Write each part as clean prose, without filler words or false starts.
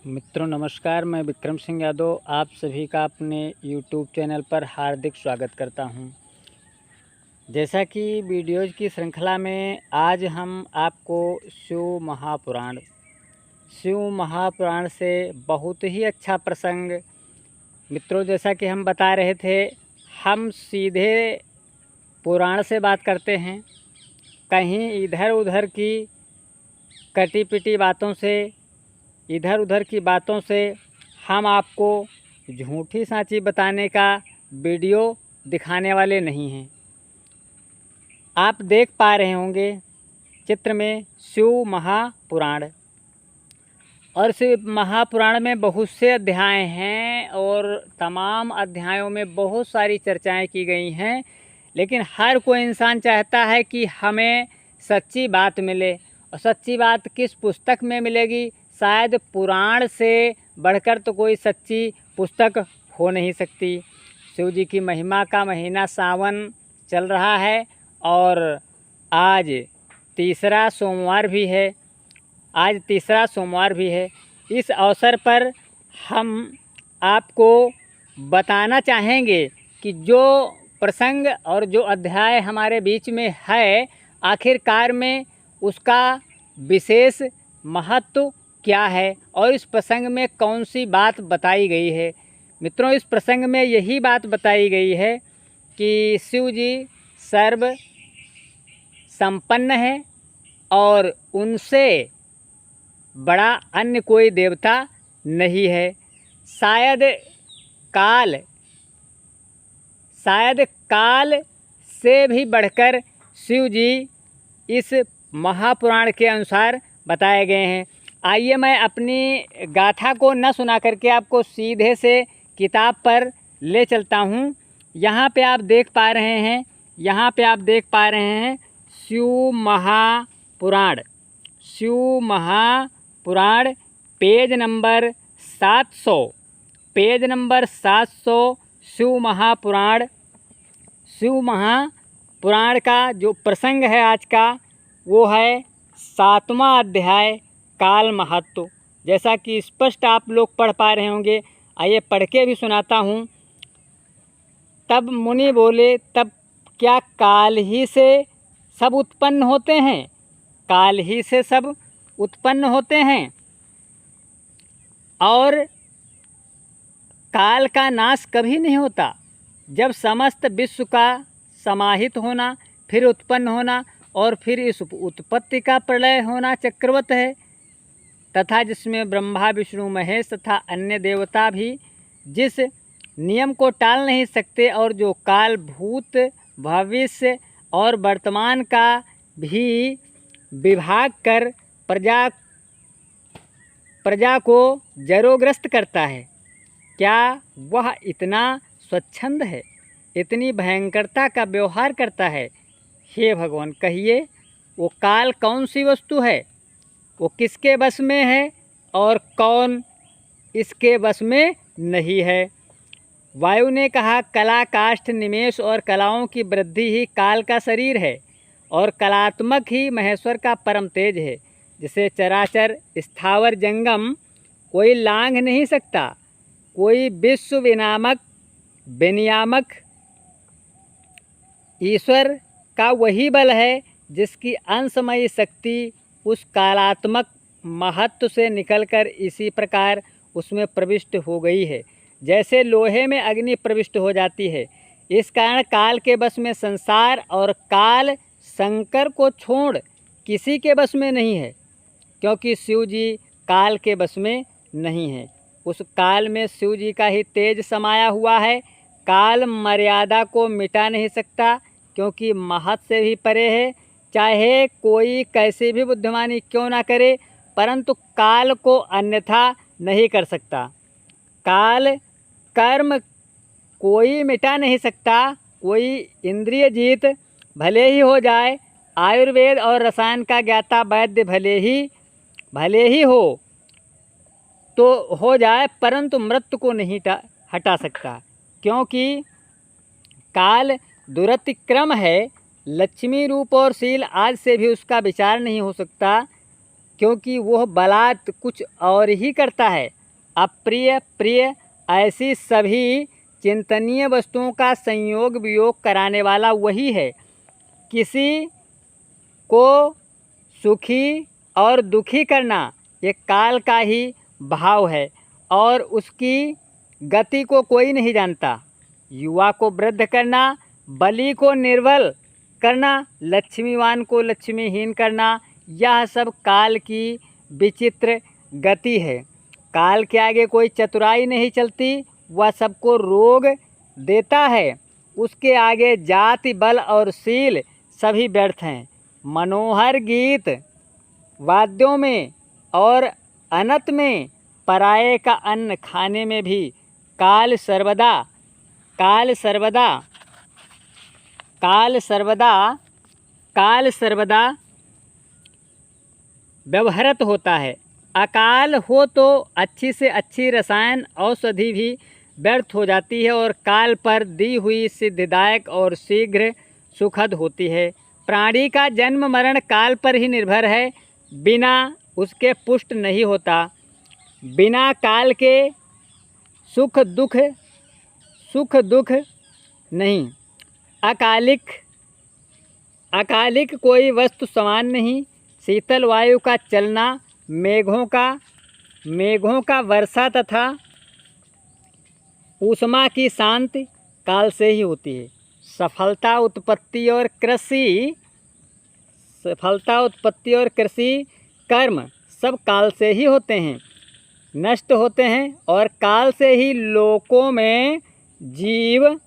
मित्रों नमस्कार, मैं विक्रम सिंह यादव आप सभी का अपने YouTube चैनल पर हार्दिक स्वागत करता हूं। जैसा कि वीडियोज़ की श्रृंखला में आज हम आपको शिव महापुराण से बहुत ही अच्छा प्रसंग मित्रों, जैसा कि हम बता रहे थे, हम सीधे पुराण से बात करते हैं। कहीं इधर उधर की कटी पिटी बातों से, इधर उधर की बातों से हम आपको झूठी सांची बताने का वीडियो दिखाने वाले नहीं हैं। आप देख पा रहे होंगे चित्र में शिव महापुराण, और शिव महापुराण में बहुत से अध्याय हैं और तमाम अध्यायों में बहुत सारी चर्चाएं की गई हैं। लेकिन हर कोई इंसान चाहता है कि हमें सच्ची बात मिले, और सच्ची बात किस पुस्तक में मिलेगी? शायद पुराण से बढ़कर तो कोई सच्ची पुस्तक हो नहीं सकती। शिव जी की महिमा का महीना सावन चल रहा है और आज तीसरा सोमवार भी है। इस अवसर पर हम आपको बताना चाहेंगे कि जो प्रसंग और जो अध्याय हमारे बीच में है, आखिरकार में उसका विशेष महत्व क्या है और इस प्रसंग में कौन सी बात बताई गई है। मित्रों, इस प्रसंग में यही बात बताई गई है कि शिव जी सर्व संपन्न है और उनसे बड़ा अन्य कोई देवता नहीं है। शायद काल से भी बढ़कर शिव जी इस महापुराण के अनुसार बताए गए हैं। आइए मैं अपनी गाथा को न सुना करके आपको सीधे से किताब पर ले चलता हूँ। यहाँ पे आप देख पा रहे हैं शिव महापुराण पेज नंबर 700 शिव महापुराण का जो प्रसंग है आज का, वो है 7वां अध्याय काल महत्व। जैसा कि स्पष्ट आप लोग पढ़ पा रहे होंगे, आइए पढ़ के भी सुनाता हूँ। तब मुनि बोले, तब क्या काल ही से सब उत्पन्न होते हैं? और काल का नाश कभी नहीं होता। जब समस्त विश्व का समाहित होना, फिर उत्पन्न होना और फिर इस उत्पत्ति का प्रलय होना चक्रवत है, तथा जिसमें ब्रह्मा विष्णु महेश तथा अन्य देवता भी जिस नियम को टाल नहीं सकते, और जो काल भूत भविष्य और वर्तमान का भी विभाग कर प्रजा को जरोग्रस्त करता है, क्या वह इतना स्वच्छंद है, इतनी भयंकरता का व्यवहार करता है? हे भगवान, कहिए वो काल कौन सी वस्तु है? वो किसके बस में है और कौन इसके बस में नहीं है? वायु ने कहा, कला काष्ठ निमेष और कलाओं की वृद्धि ही काल का शरीर है, और कलात्मक ही महेश्वर का परम तेज है, जिसे चराचर स्थावर जंगम कोई लांघ नहीं सकता। कोई विश्व विनियामक ईश्वर का वही बल है जिसकी अंशमयी शक्ति उस कालात्मक महत्व से निकलकर इसी प्रकार उसमें प्रविष्ट हो गई है, जैसे लोहे में अग्नि प्रविष्ट हो जाती है। इस कारण काल के बस में संसार, और काल शंकर को छोड़ किसी के बस में नहीं है, क्योंकि शिव जी काल के बस में नहीं है। उस काल में शिव जी का ही तेज समाया हुआ है। काल मर्यादा को मिटा नहीं सकता, क्योंकि महत से भी परे है। चाहे कोई कैसी भी बुद्धिमानी क्यों ना करे, परंतु काल को अन्यथा नहीं कर सकता। काल कर्म कोई मिटा नहीं सकता। कोई इंद्रिय जीत भले ही हो जाए, आयुर्वेद और रसायन का ज्ञाता वैद्य भले ही हो तो हो जाए, परंतु मृत्यु को नहीं हटा सकता, क्योंकि काल दुरतिक्रम है। लक्ष्मी रूप और शील आज से भी उसका विचार नहीं हो सकता, क्योंकि वह बलात् कुछ और ही करता है। अप्रिय, प्रिय, ऐसी सभी चिंतनीय वस्तुओं का संयोग वियोग कराने वाला वही है। किसी को सुखी और दुखी करना ये काल का ही भाव है और उसकी गति को कोई नहीं जानता। युवा को वृद्ध करना, बली को निर्बल करना, लक्ष्मीवान को लक्ष्मीहीन करना, यह सब काल की विचित्र गति है। काल के आगे कोई चतुराई नहीं चलती, वह सबको रोग देता है। उसके आगे जाति, बल और शील सभी व्यर्थ हैं। मनोहर गीत वाद्यों में और अनत में, पराये का अन्न खाने में भी काल सर्वदा काल सर्वदा काल सर्वदा काल सर्वदा व्यवहृत होता है। अकाल हो तो अच्छी से अच्छी रसायन औषधि भी व्यर्थ हो जाती है और काल पर दी हुई सिद्धिदायक और शीघ्र सुखद होती है। प्राणी का जन्म मरण काल पर ही निर्भर है, बिना उसके पुष्ट नहीं होता। बिना काल के सुख दुख नहीं। अकालिक कोई वस्तु समान नहीं। शीतल वायु का चलना, मेघों का वर्षा तथा ऊष्मा की शांति काल से ही होती है। सफलता उत्पत्ति और कृषि कर्म सब काल से ही होते हैं, नष्ट होते हैं और काल से ही लोकों में जीव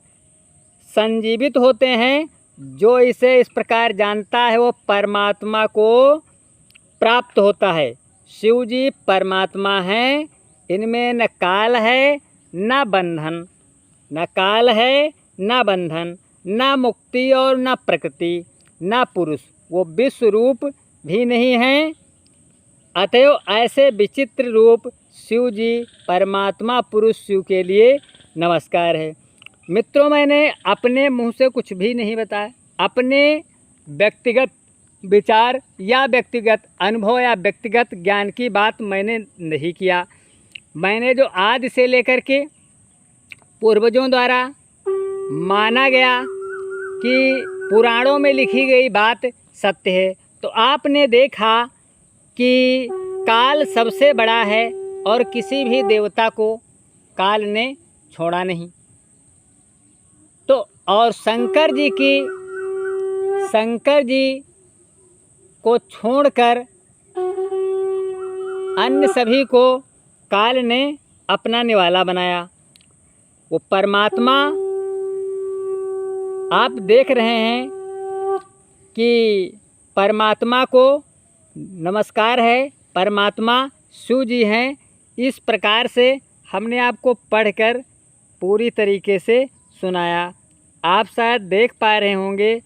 संजीवित होते हैं। जो इसे इस प्रकार जानता है वो परमात्मा को प्राप्त होता है। शिव जी परमात्मा हैं, इनमें न काल है न बंधन, न काल है न बंधन, न मुक्ति और न प्रकृति, न पुरुष, वो विश्व रूप भी नहीं हैं। अतएव ऐसे विचित्र रूप शिव जी परमात्मा पुरुष शिव के लिए नमस्कार है। मित्रों, मैंने अपने मुंह से कुछ भी नहीं बताया, अपने व्यक्तिगत विचार या व्यक्तिगत अनुभव या व्यक्तिगत ज्ञान की बात मैंने नहीं किया। मैंने जो आदि से लेकर के पूर्वजों द्वारा माना गया कि पुराणों में लिखी गई बात सत्य है, तो आपने देखा कि काल सबसे बड़ा है और किसी भी देवता को काल ने छोड़ा नहीं। तो और शंकर जी को छोड़कर अन्य सभी को काल ने अपना निवाला बनाया। वो परमात्मा आप देख रहे हैं कि परमात्मा को नमस्कार है, परमात्मा शिव जी हैं। इस प्रकार से हमने आपको पढ़कर पूरी तरीके से सुनाया। आप शायद देख पा रहे होंगे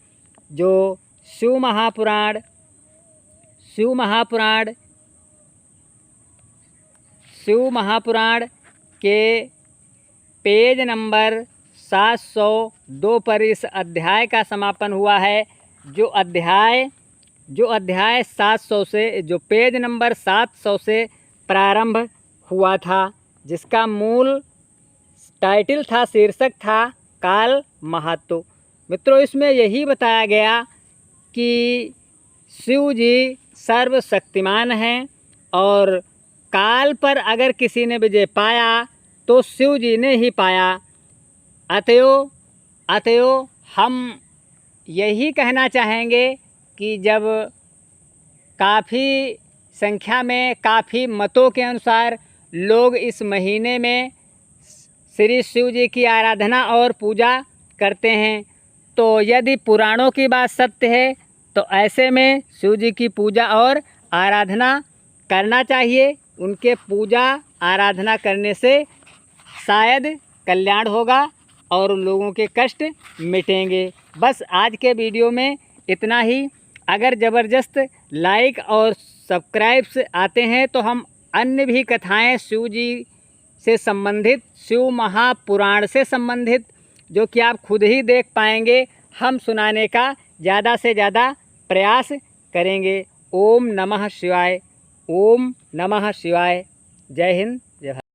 जो शिव महापुराण के पेज नंबर 702 पर इस अध्याय का समापन हुआ है। जो अध्याय 700 से, जो पेज नंबर 700 से प्रारंभ हुआ था, जिसका मूल टाइटल था, शीर्षक था काल महत्व। मित्रों, इसमें यही बताया गया कि शिव जी सर्वशक्तिमान हैं और काल पर अगर किसी ने विजय पाया तो शिव जी ने ही पाया। अतएव हम यही कहना चाहेंगे कि जब काफ़ी संख्या में, काफ़ी मतों के अनुसार लोग इस महीने में श्री शिव जी की आराधना और पूजा करते हैं, तो यदि पुराणों की बात सत्य है तो ऐसे में शिव जी की पूजा और आराधना करना चाहिए। उनके पूजा आराधना करने से शायद कल्याण होगा और लोगों के कष्ट मिटेंगे। बस आज के वीडियो में इतना ही। अगर ज़बरदस्त लाइक और सब्सक्राइब्स आते हैं तो हम अन्य भी कथाएं शिव जी से संबंधित, शिव महापुराण से संबंधित, जो कि आप खुद ही देख पाएंगे, हम सुनाने का ज़्यादा से ज़्यादा प्रयास करेंगे। ओम नमः शिवाय। ओम नमः शिवाय। जय हिंद, जय भारत।